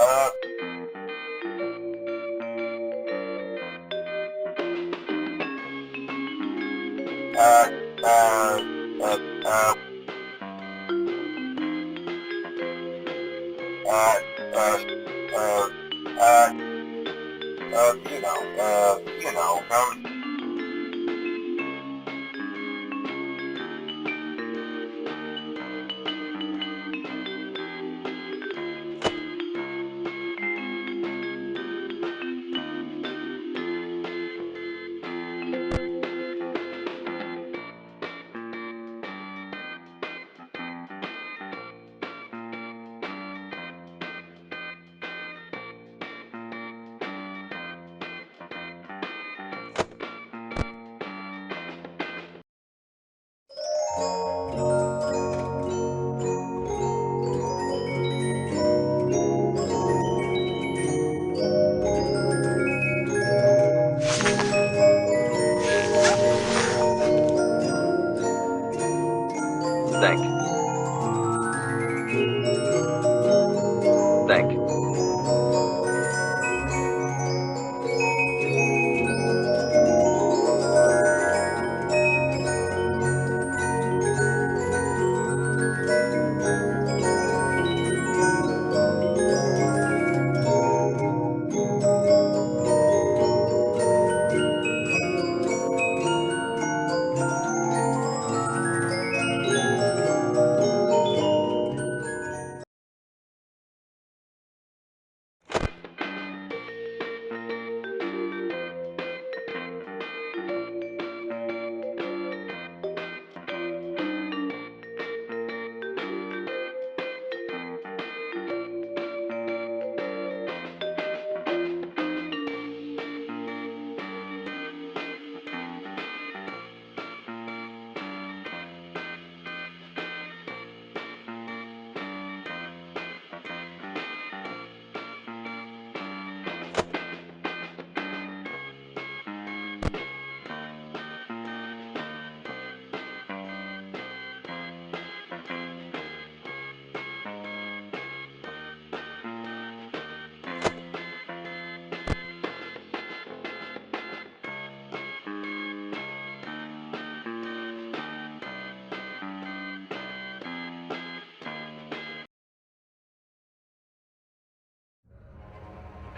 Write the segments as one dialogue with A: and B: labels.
A: uh, uh, uh, uh, uh, uh, uh, uh, uh, you know,
B: Think. Think.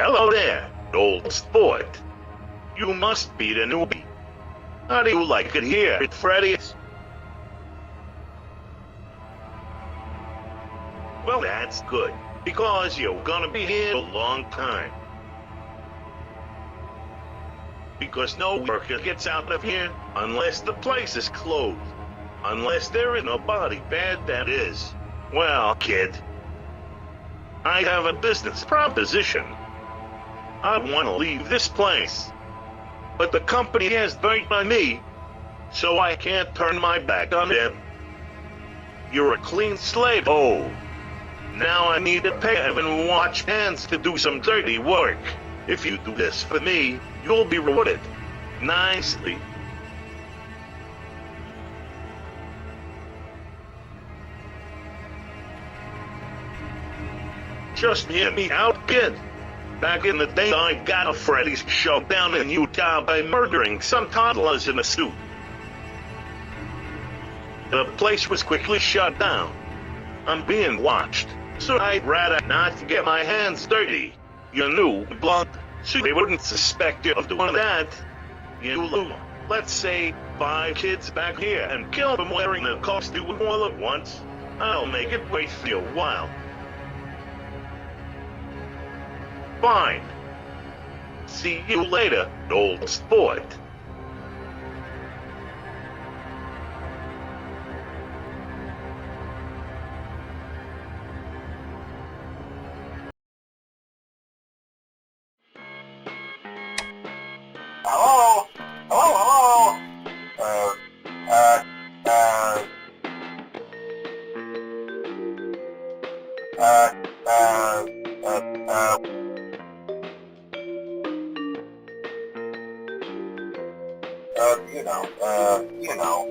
C: Hello there, old sport. You must be the newbie. How do you like it here at Freddys? Well, that's good, because you're gonna be here a long time. Because no worker gets out of here unless the place is closed. Unless there is nobody bad, that is. Well, kid, I have a business proposition. I want to leave this place, but the company has burnt by me, so I can't turn my back on them. You're a clean slate. Oh, now I need to pay Evan Watch Hands to do some dirty work. If you do this for me, you'll be rewarded nicely. Just hear me out, kid. Back in the day, I got a Freddys show down in Utah by murdering some toddlers in a suit. The place was quickly shut down. I'm being watched, so I'd rather not get my hands dirty. You knew blood, so they wouldn't suspect you of doing that. You lure, let's say, 5 kids back here and kill them wearing the costume all at once. I'll make it worth your while. Fine. See you later, old sport.
A: hello, hello, hello, uh, uh, uh, uh, uh, uh, you know, you know,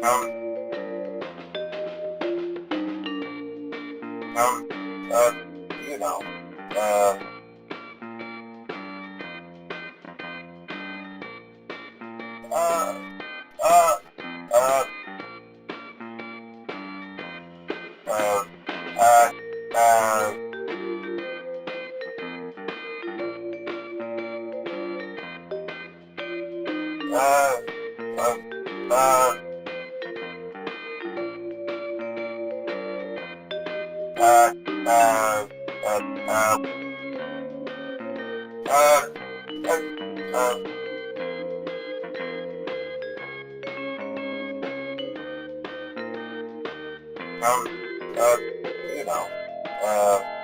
A: You know, uh,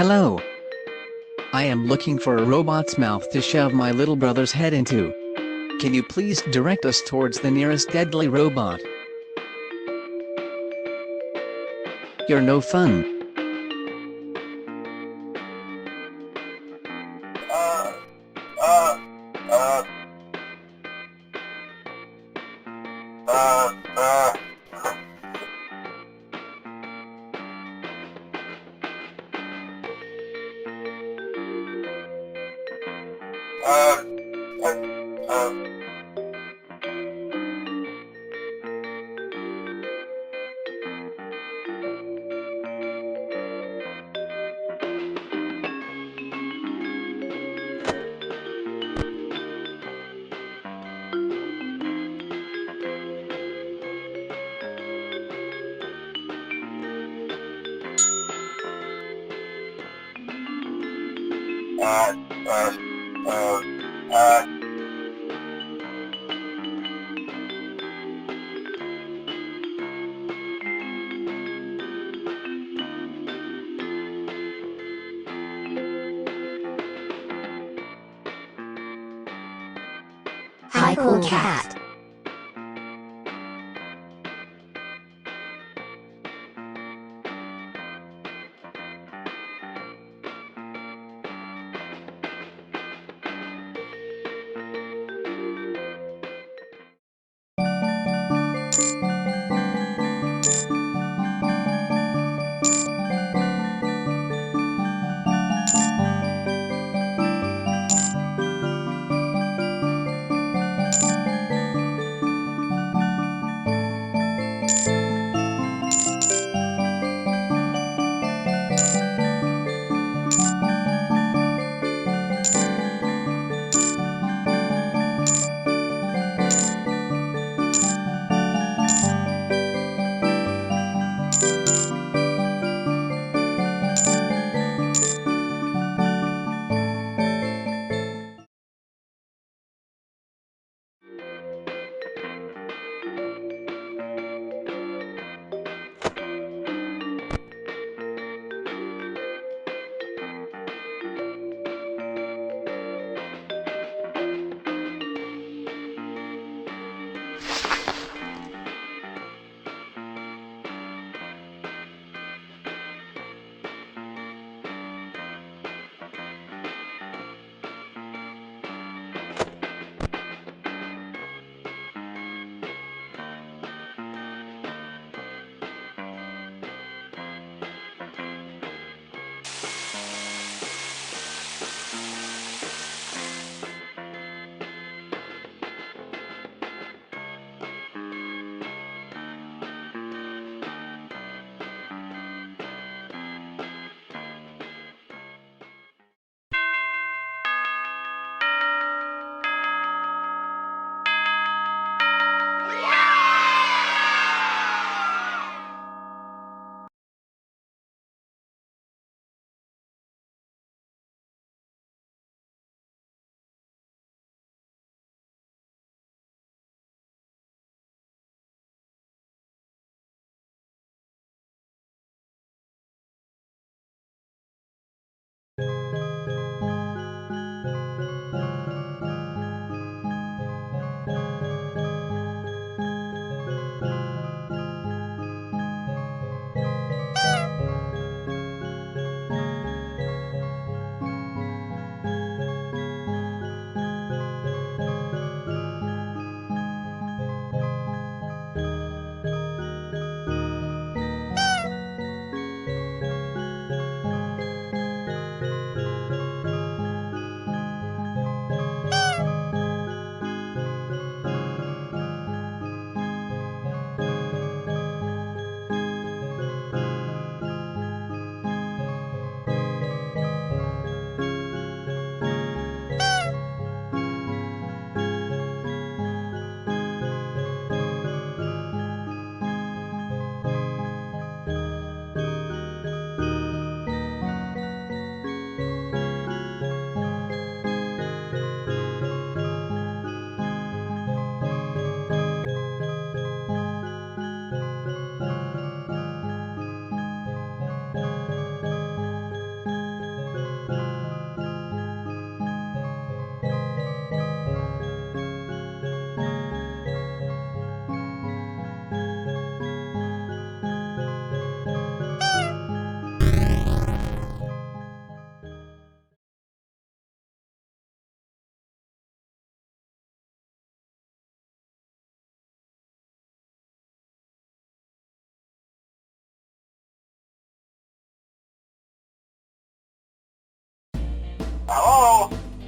B: Hello. I am looking for a robot's mouth to shove my little brother's head into. Can you please direct us towards the nearest deadly robot? You're no fun.
A: uh, uh, uh, uh, uh, uh,
D: Hi, cool cat.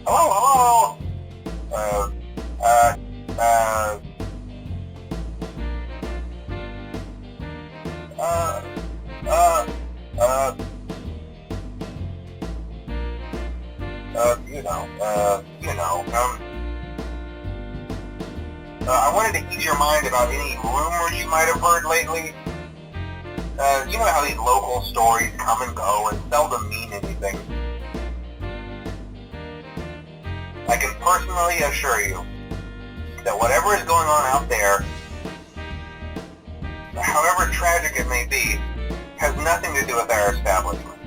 A: Hello? Uh, I wanted to ease your mind about any rumors you might have heard lately. You know how these local stories come and go and seldom mean anything. I can personally assure you that whatever is going on out there, however tragic it may be, has nothing to do with our establishment.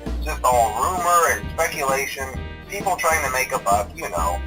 A: It's just all rumor and speculation, people trying to make a buck, you know.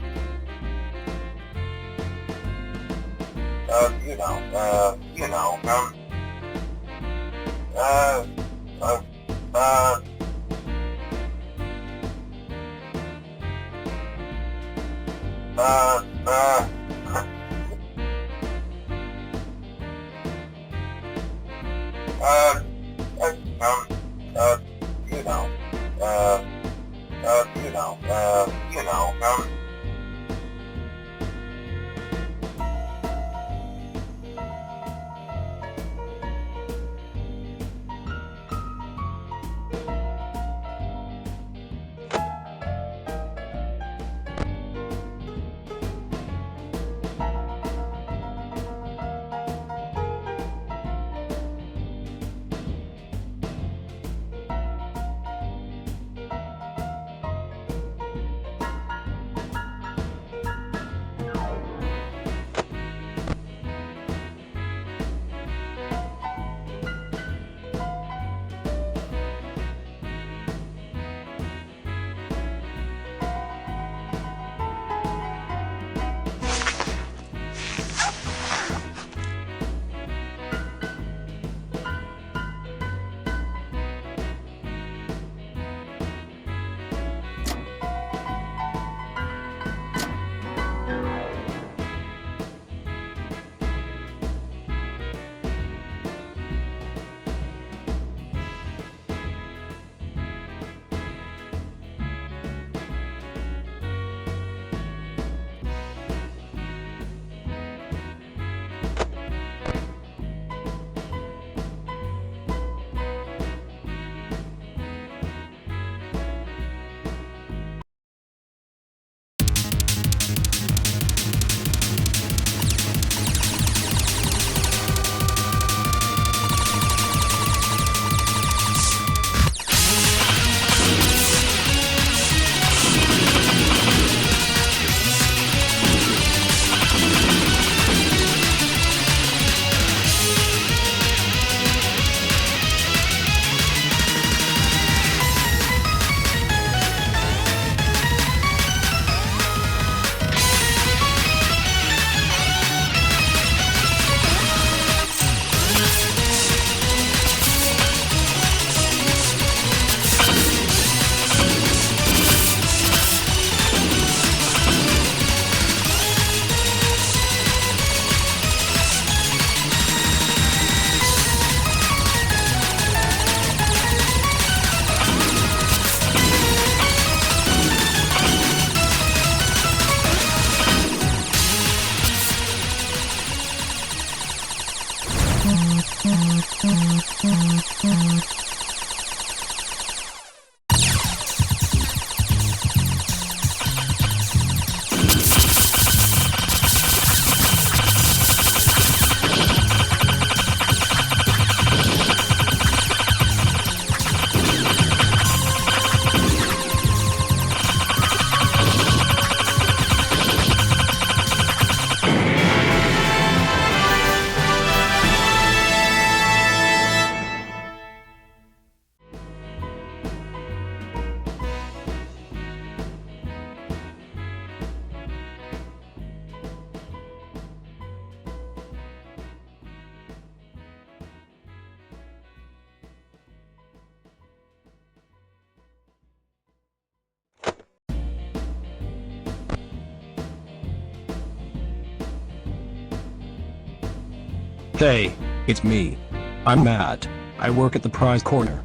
E: Hey, it's me. I'm Matt. I work at the prize corner.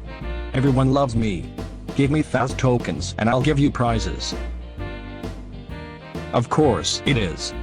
E: Everyone loves me. Give me 1000 tokens and I'll give you prizes. Of course it is.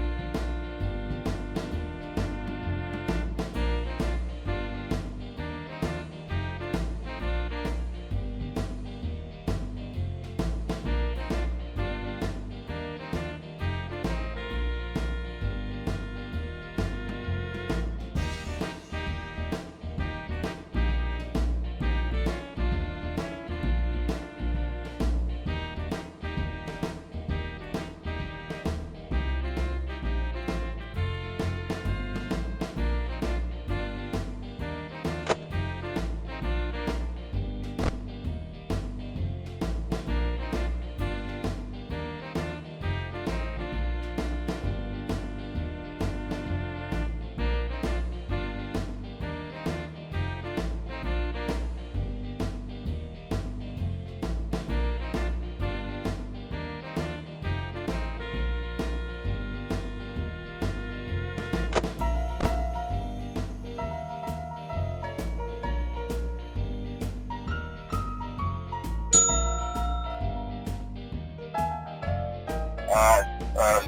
A: Uh, uh,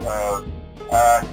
A: uh, uh,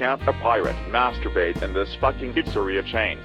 F: can't a pirate masturbate in this fucking pizzeria chain?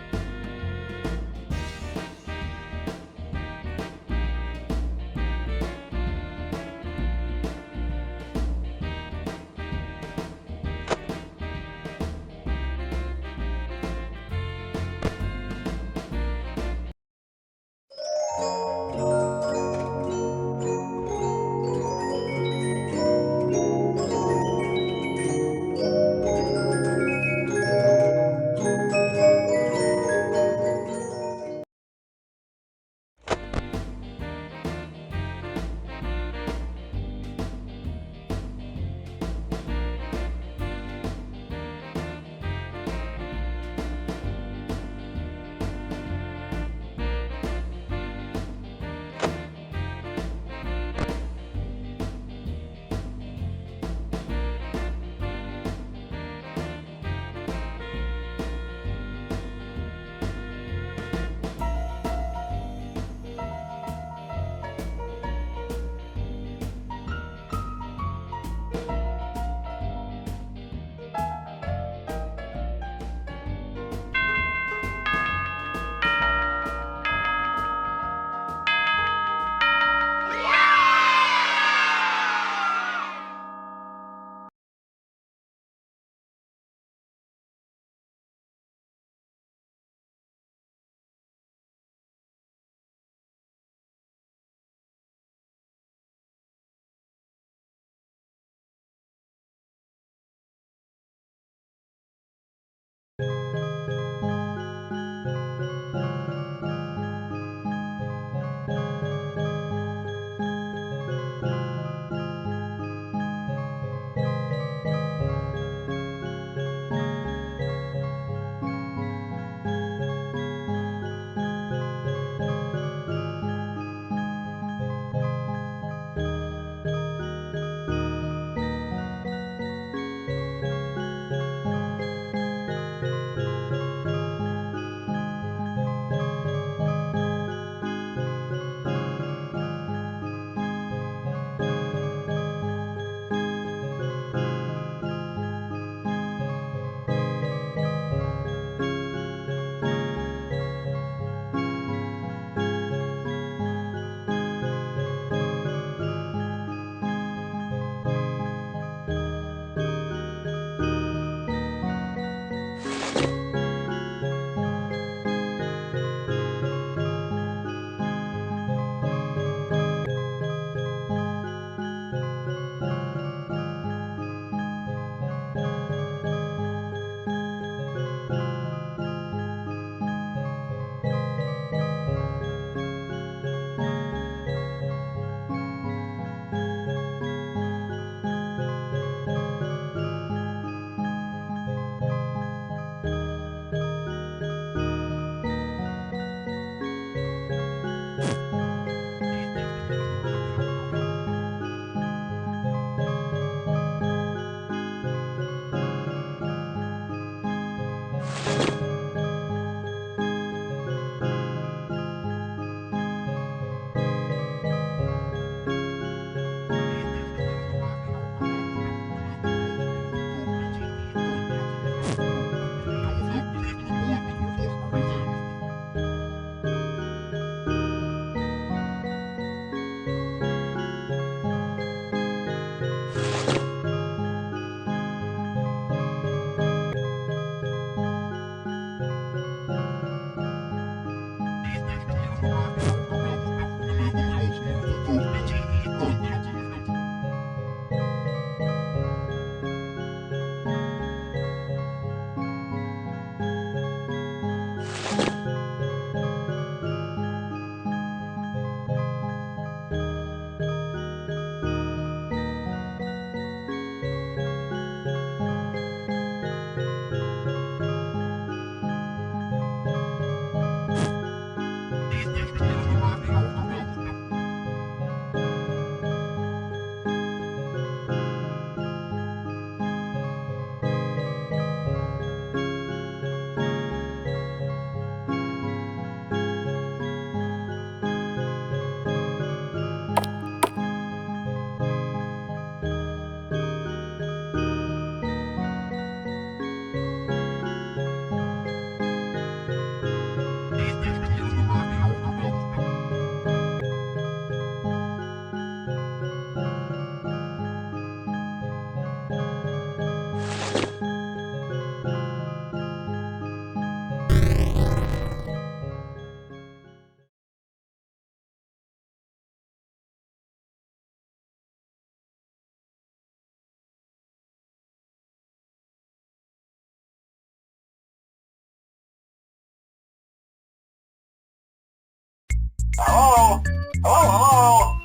A: Hello? Hello? Hello?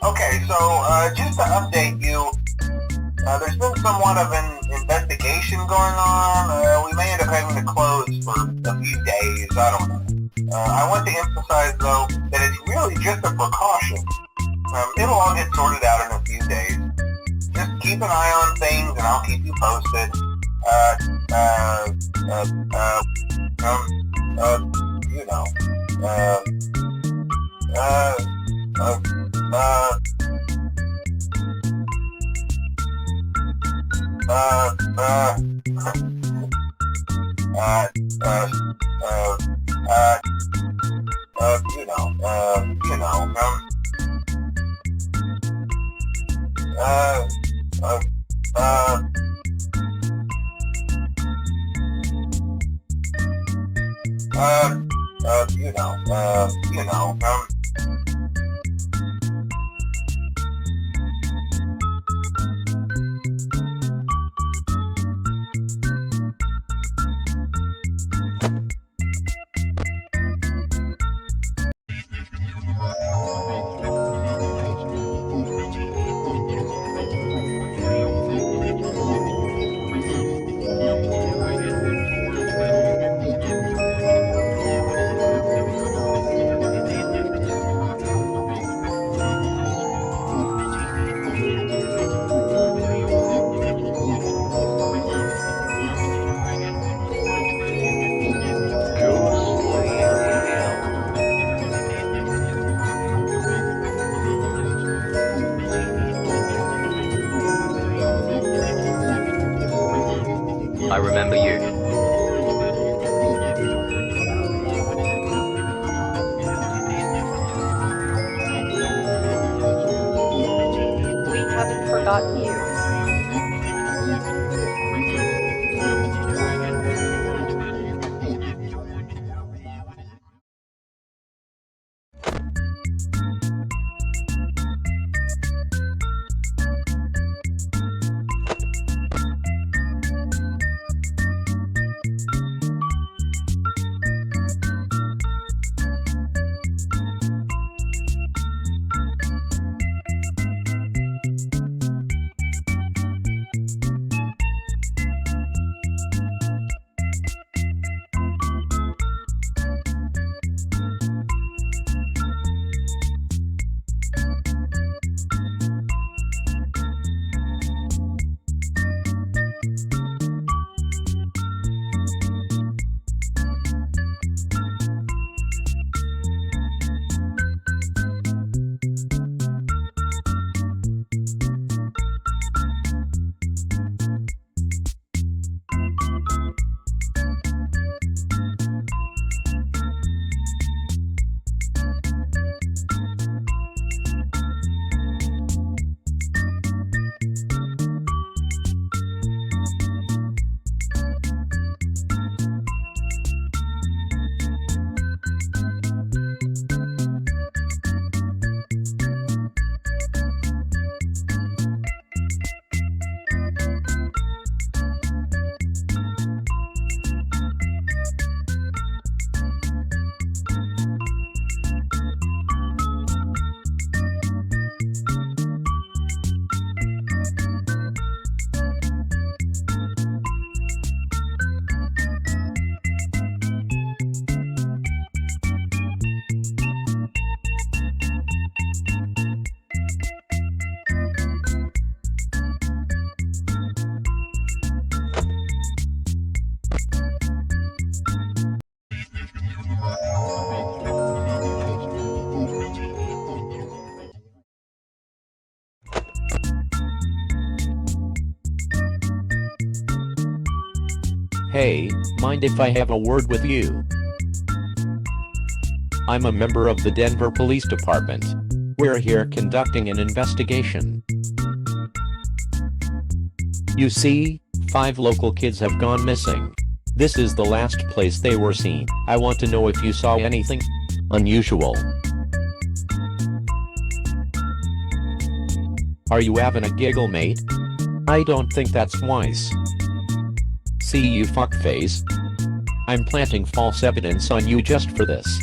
A: Okay, so, just to update you, there's been somewhat of an investigation going on. We may end up having to close for a few days, I don't know. I want to emphasize, though, that it's really just a precaution. It'll all get sorted out in a few days. Just keep an eye on things, and I'll keep you posted. You know,
G: I remember you.
H: We haven't forgotten you.
I: Hey, mind if I have a word with you? I'm a member of the Denver Police Department. We're here conducting an investigation. You see, 5 local kids have gone missing. This is the last place they were seen. I want to know if you saw anything unusual. Are you having a giggle, mate? I don't think that's wise. See you fuckface. I'm planting false evidence on you just for this.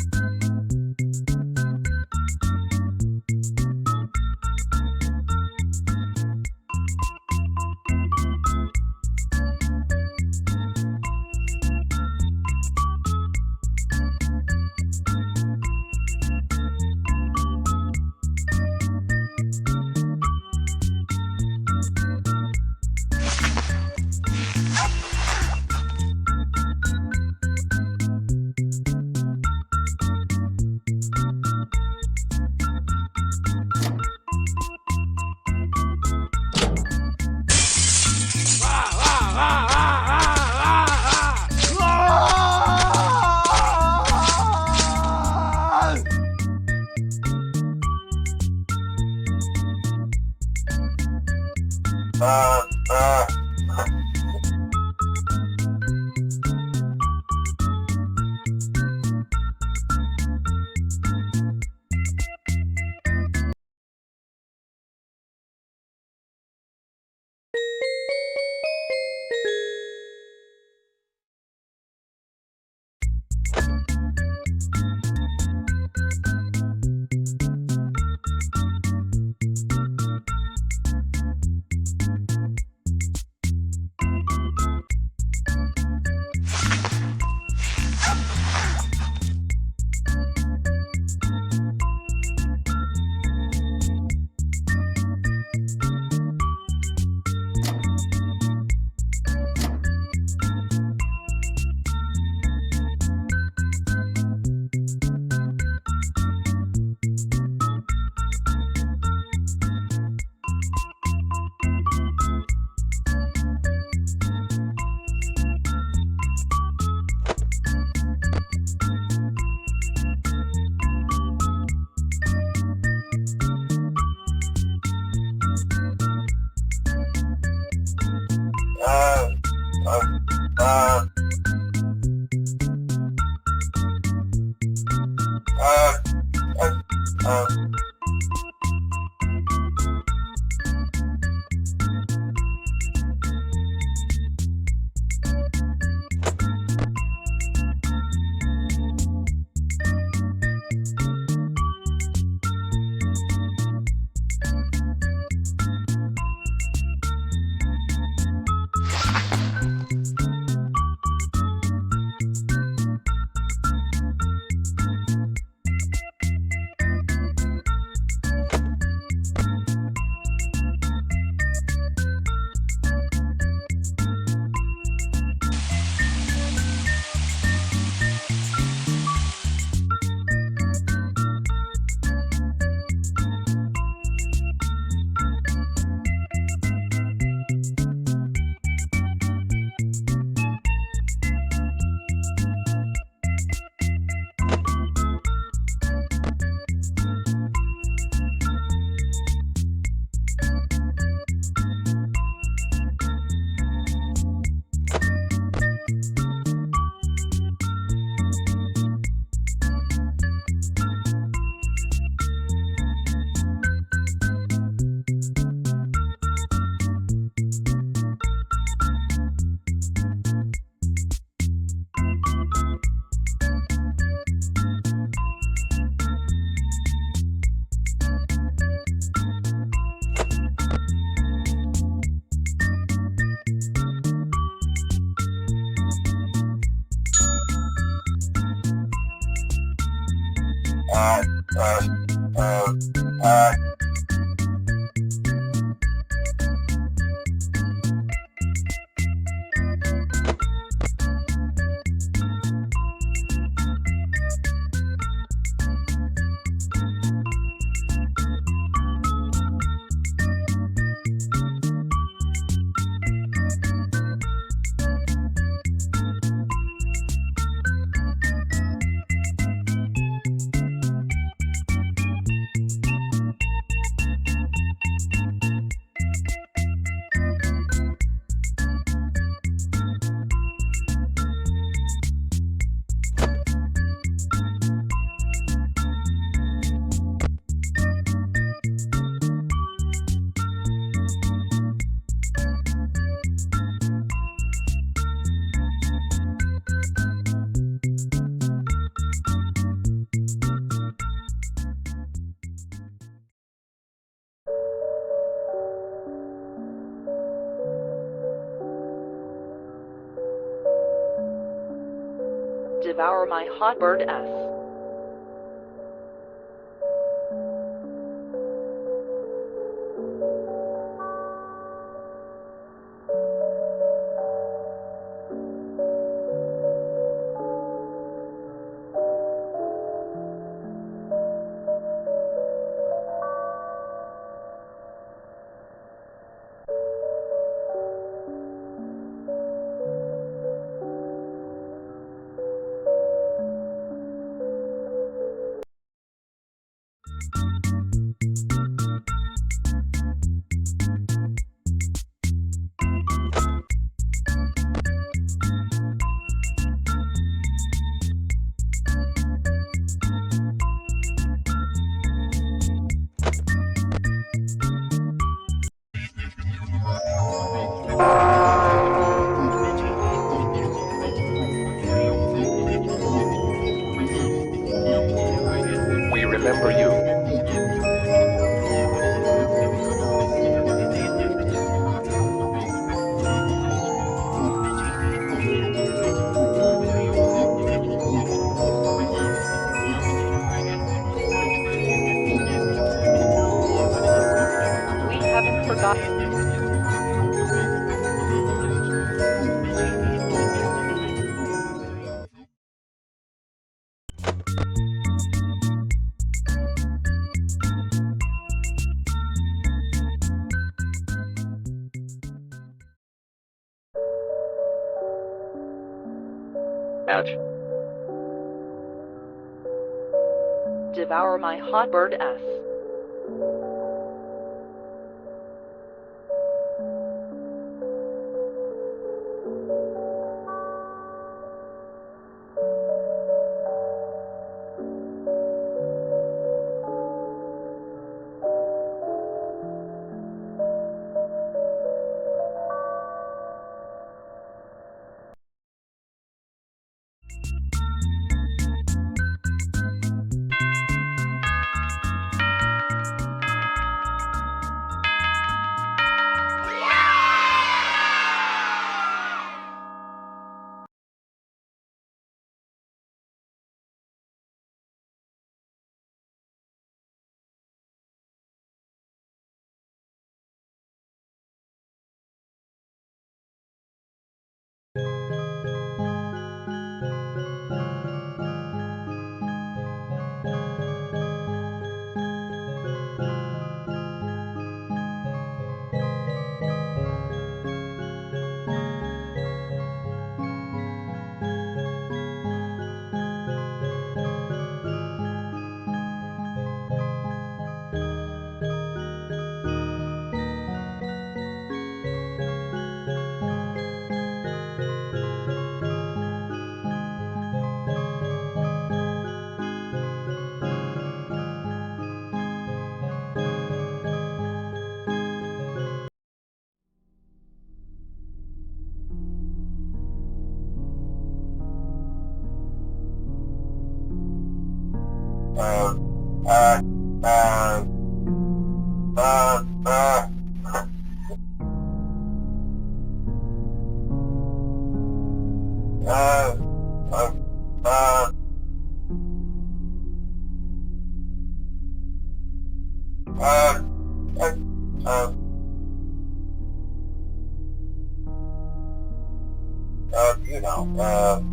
H: Devour my hot bird ass.
G: We remember you.
H: We haven't forgotten.
G: Ouch.
H: Devour my hot bird ass.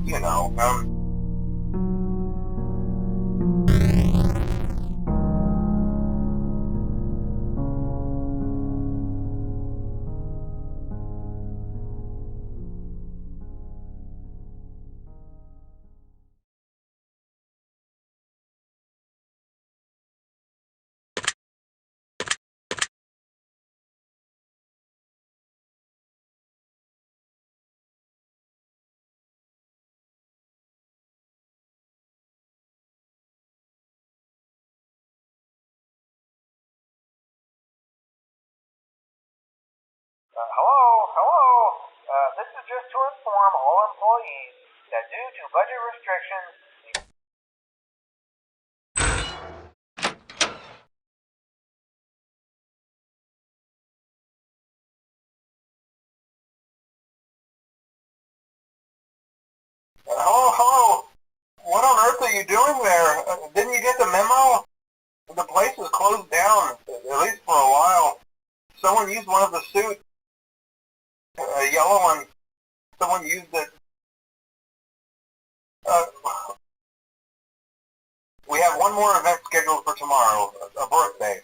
A: You know, hello. This is just to inform all employees that due to budget restrictions, hello. you doing there? Didn't you get the memo? The place is closed down, at least for a while. Someone used one of the suits, a yellow one. Someone used it. We have one more event scheduled for tomorrow, a birthday.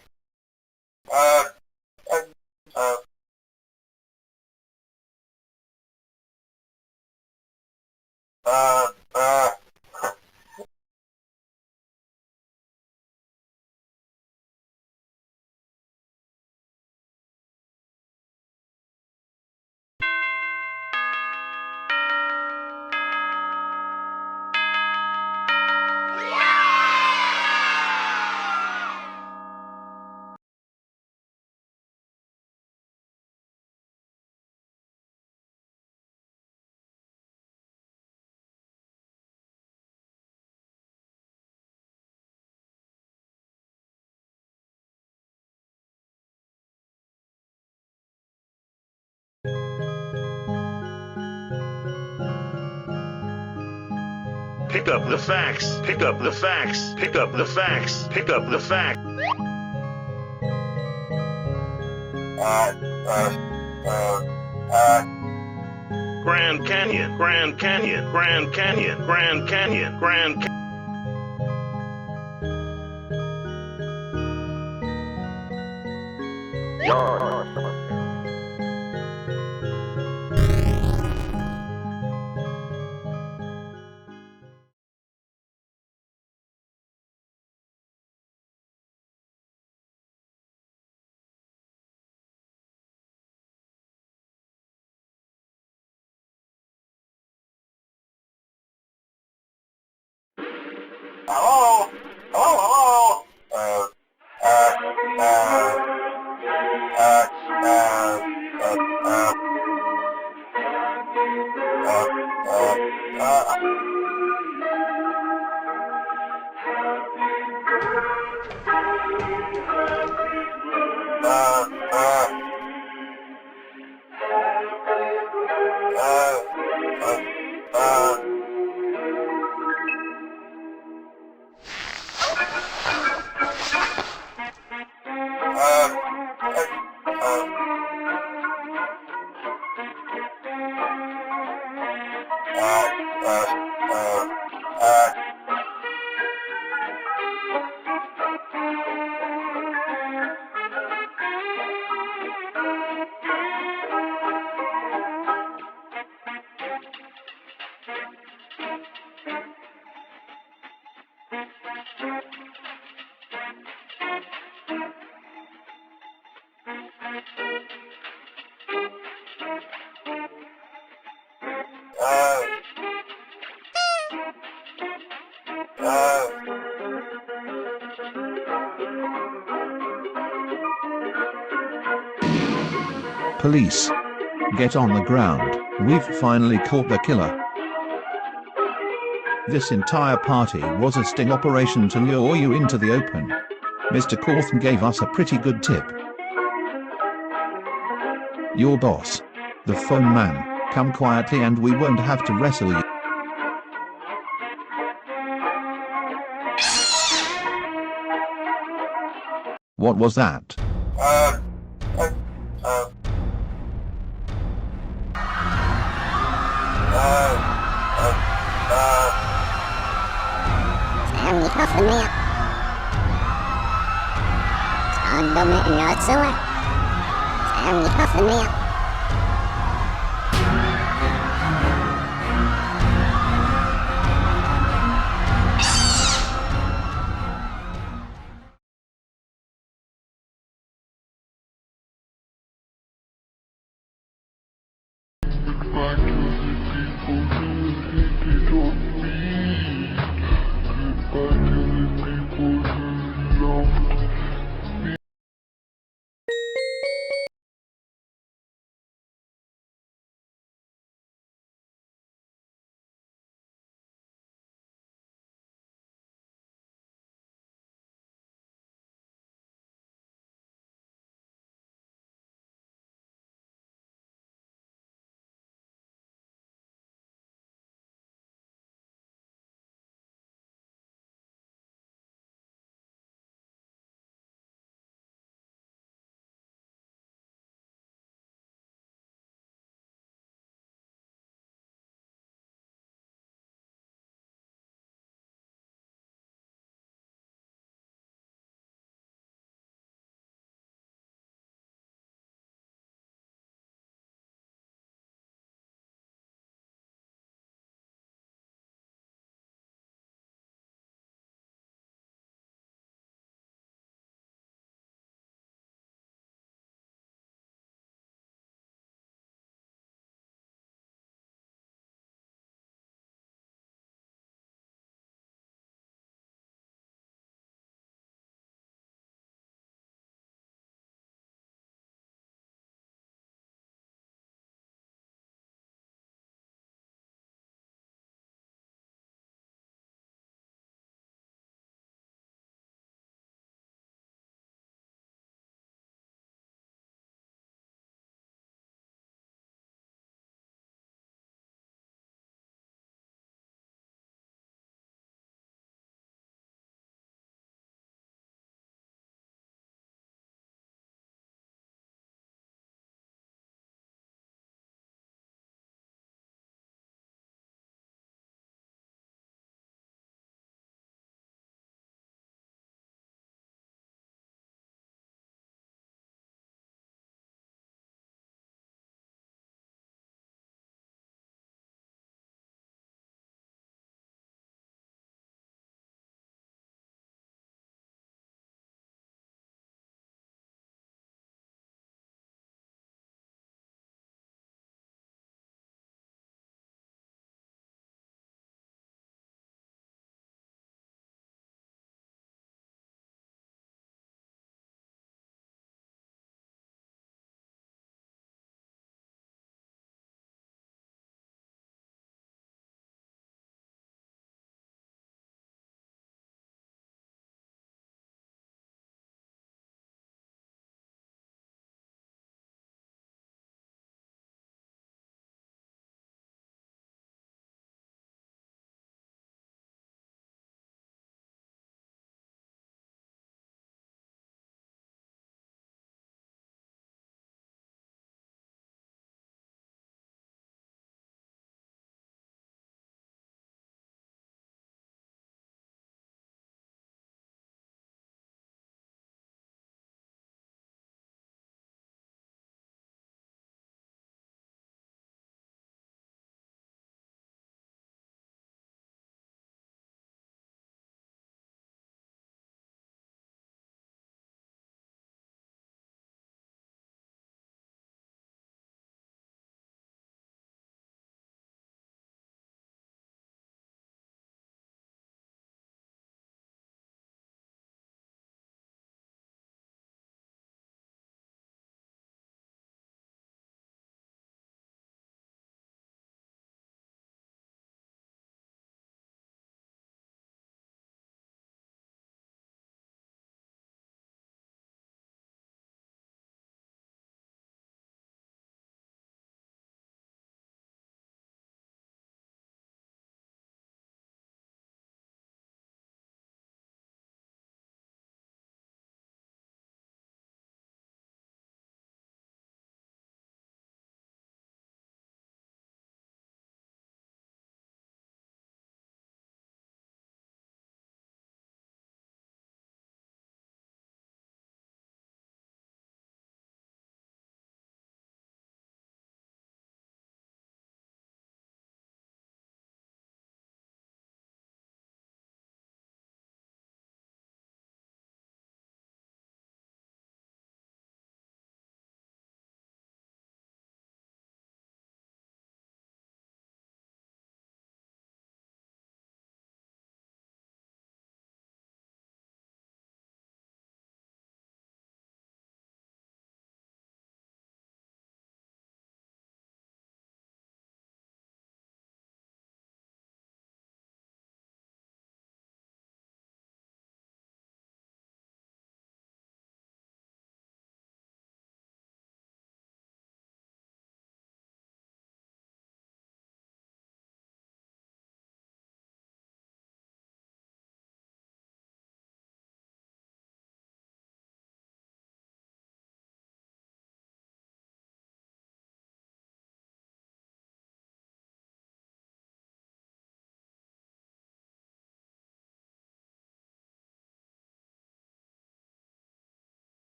C: Pick up the facts. Pick up the facts. Pick up the facts. Pick up the facts. Grand Canyon. Grand Canyon. Grand Canyon. Grand Canyon. Grand Canyon.
A: Hello? Hello?
J: Police. Get on the ground, we've finally caught the killer. This entire party was a sting operation to lure you into the open. Mr. Cawthon gave us a pretty good tip. Your boss, the phone man, come quietly and we won't have to wrestle you. What was that?
D: Em nghĩ có phần mẹ. Còn đâu mẹ nhớ xưa. Em nghĩ có phần mẹ.